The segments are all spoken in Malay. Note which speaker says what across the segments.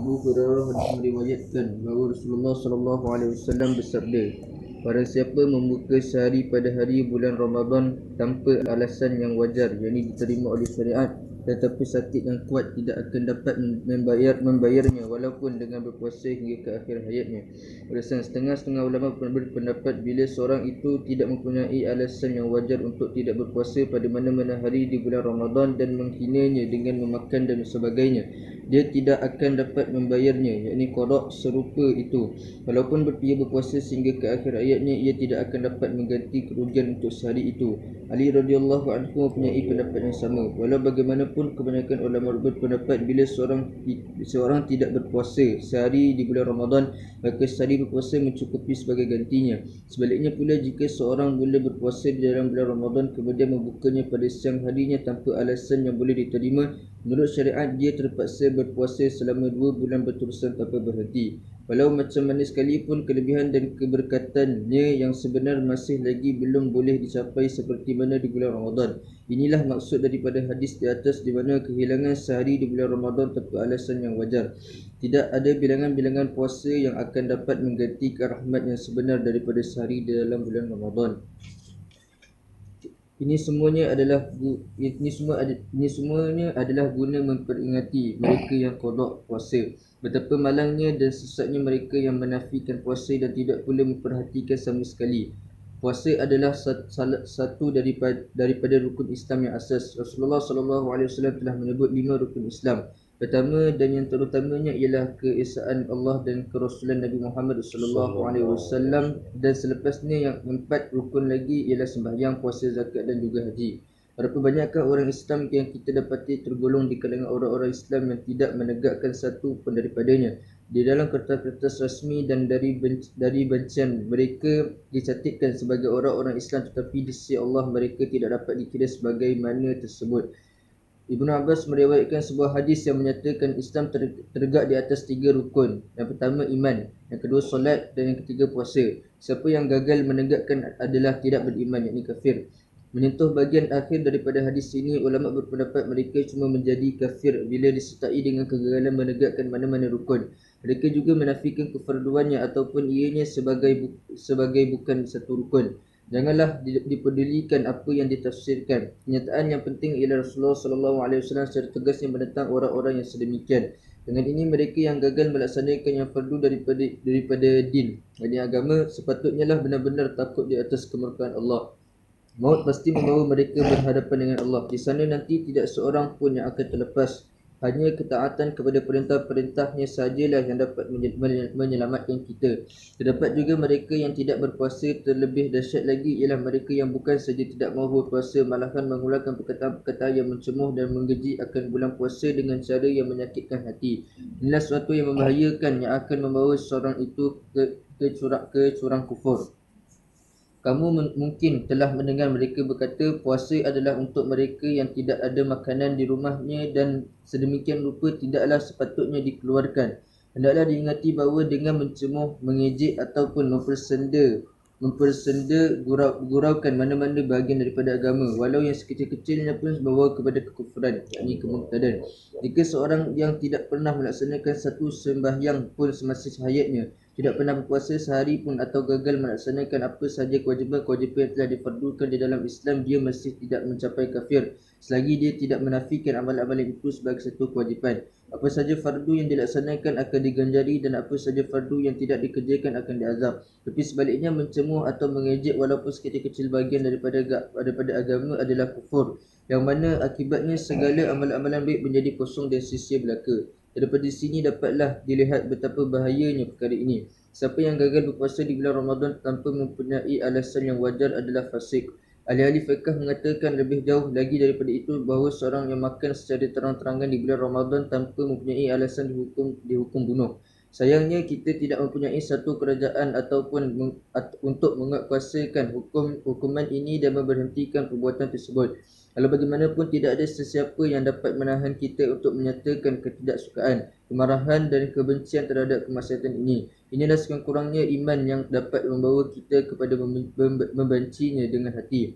Speaker 1: Abu Hurairah meriwayatkan bahawa Rasulullah SAW bersabda, barang siapa membuka sehari pada hari bulan Ramadan tanpa alasan yang wajar, yakni diterima oleh syariat, tetapi sakit yang kuat, tidak akan dapat membayarnya walaupun dengan berpuasa hingga ke akhir hayatnya. Alasan setengah-setengah ulama berpendapat bila seorang itu tidak mempunyai alasan yang wajar untuk tidak berpuasa pada mana-mana hari di bulan Ramadan dan menghinanya dengan memakan dan sebagainya, dia tidak akan dapat membayarnya, yakni qada serupa itu. Walaupun ia berpuasa sehingga ke akhir hayatnya, ia tidak akan dapat mengganti kerugian untuk sehari itu. Ali radhiyallahu anhu mempunyai pendapat yang sama. Walau bagaimanapun, kebanyakan ulama berpendapat bila seorang tidak berpuasa sehari di bulan Ramadan, maka sehari berpuasa mencukupi sebagai gantinya. Sebaliknya pula, jika seorang boleh berpuasa di dalam bulan Ramadan kemudian membukanya pada siang harinya tanpa alasan yang boleh diterima, menurut syariat dia terpaksa berpuasa selama 2 bulan berterusan tanpa berhenti. Walau macam mana sekalipun, kelebihan dan keberkatannya yang sebenar masih lagi belum boleh dicapai seperti mana di bulan Ramadan. Inilah maksud daripada hadis di atas, di mana kehilangan sehari di bulan Ramadan tanpa alasan yang wajar. Tidak ada bilangan-bilangan puasa yang akan dapat menggantikan rahmat yang sebenar daripada sehari di dalam bulan Ramadan. Ini semuanya adalah guna memperingati mereka yang qada puasa. Betapa malangnya dan sesatnya mereka yang menafikan puasa dan tidak pula memperhatikan sama sekali. Puasa adalah satu daripada rukun Islam yang asas. Rasulullah SAW telah menyebut 5 rukun Islam. Pertama dan yang terutamanya ialah keesaan Allah dan kerasulan Nabi Muhammad SAW, dan selepasnya yang 4 rukun lagi ialah sembahyang, puasa, zakat dan juga haji. Berapa banyakkah orang Islam yang kita dapati tergolong di kalangan orang-orang Islam yang tidak menegakkan satu pun daripadanya. Di dalam kertas-kertas rasmi dan dari bancian mereka dicatatkan sebagai orang-orang Islam, tetapi di sisi Allah mereka tidak dapat dikira sebagai mana tersebut. Ibnu Abbas meriwayatkan sebuah hadis yang menyatakan Islam tertegak di atas 3 rukun. Yang pertama iman, yang kedua solat dan yang ketiga puasa. Siapa yang gagal menegakkan adalah tidak beriman, yakni kafir. Menyentuh bahagian akhir daripada hadis ini, ulama berpendapat mereka cuma menjadi kafir bila disertai dengan kegagalan menegakkan mana-mana rukun. Mereka juga menafikan kefarduannya ataupun ianya sebagai bukan satu rukun. Janganlah dipedulikan apa yang ditafsirkan. Kenyataan yang penting ialah Rasulullah SAW secara tegasnya menentang orang-orang yang sedemikian. Dengan ini, mereka yang gagal melaksanakan yang fardu daripada din, yakni agama, sepatutnya lah benar-benar takut di atas kemurkaan Allah. Maut pasti membawa mereka berhadapan dengan Allah. Di sana nanti tidak seorang pun yang akan terlepas. Hanya ketaatan kepada perintah-perintahnya sahajalah yang dapat menyelamatkan kita. Terdapat juga mereka yang tidak berpuasa. Terlebih dahsyat lagi ialah mereka yang bukan saja tidak mahu berpuasa, malahan mengeluarkan perkataan-perkataan yang mencemuh dan menggeji akan bulan puasa dengan cara yang menyakitkan hati. Inilah sesuatu yang membahayakan, yang akan membawa seorang itu ke curang kufur. Kamu mungkin telah mendengar mereka berkata, puasa adalah untuk mereka yang tidak ada makanan di rumahnya dan sedemikian rupa tidaklah sepatutnya dikeluarkan. Hendaklah diingati bahawa dengan mencemuh, mengejek ataupun guraukan mana-mana bahagian daripada agama, walau yang sekecil-kecilnya pun membawa kepada kekufuran, yakni kemurtadan. Jika seorang yang tidak pernah melaksanakan satu sembahyang pun semasa hayatnya, tidak pernah berpuasa sehari pun atau gagal melaksanakan apa sahaja kewajipan-kewajipan yang telah difardukan di dalam Islam, dia masih tidak mencapai kafir selagi dia tidak menafikan amalan-amalan itu sebagai satu kewajipan. Apa sahaja fardu yang dilaksanakan akan diganjari dan apa sahaja fardu yang tidak dikerjakan akan diazab. Tapi sebaliknya, mencemuh atau mengejek walaupun sekecil-kecil bahagian daripada agama adalah kufur, yang mana akibatnya segala amalan-amalan baik menjadi kosong dan sia-sia belaka. Daripada sini dapatlah dilihat betapa bahayanya perkara ini. Siapa yang gagal berpuasa di bulan Ramadan tanpa mempunyai alasan yang wajar adalah fasik. Ahli-ahli fiqh mengatakan lebih jauh lagi daripada itu, bahawa seorang yang makan secara terang-terangan di bulan Ramadan tanpa mempunyai alasan dihukum bunuh. Sayangnya kita tidak mempunyai satu kerajaan ataupun untuk menguatkuasakan hukuman ini dan memberhentikan perbuatan tersebut. Kalau bagaimanapun, tidak ada sesiapa yang dapat menahan kita untuk menyatakan ketidaksukaan, kemarahan dan kebencian terhadap kemaksiatan ini. Inilah sekurang-kurangnya iman yang dapat membawa kita kepada membencinya dengan hati.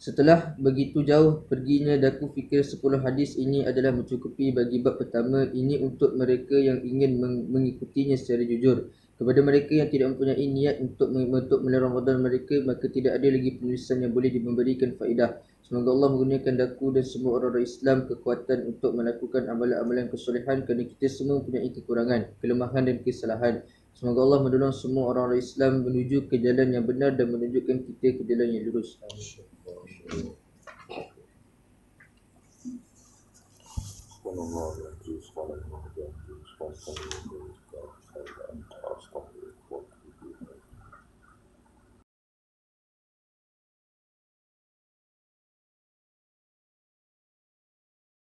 Speaker 1: Setelah begitu jauh perginya daku fikir 10 hadis ini adalah mencukupi bagi bab pertama ini untuk mereka yang ingin mengikutinya secara jujur. Kepada mereka yang tidak mempunyai niat untuk bulan Ramadan mereka, maka tidak ada lagi penulisan yang boleh memberikan faedah. Semoga Allah menggunakan daku dan semua orang-orang Islam kekuatan untuk melakukan amalan-amalan kesolehan kerana kita semua mempunyai kekurangan, kelemahan dan kesalahan. Semoga Allah menolong semua orang-orang Islam menuju ke jalan yang benar dan menunjukkan kita ke jalan yang lurus. Amin.
Speaker 2: صلى الله عليه وسلم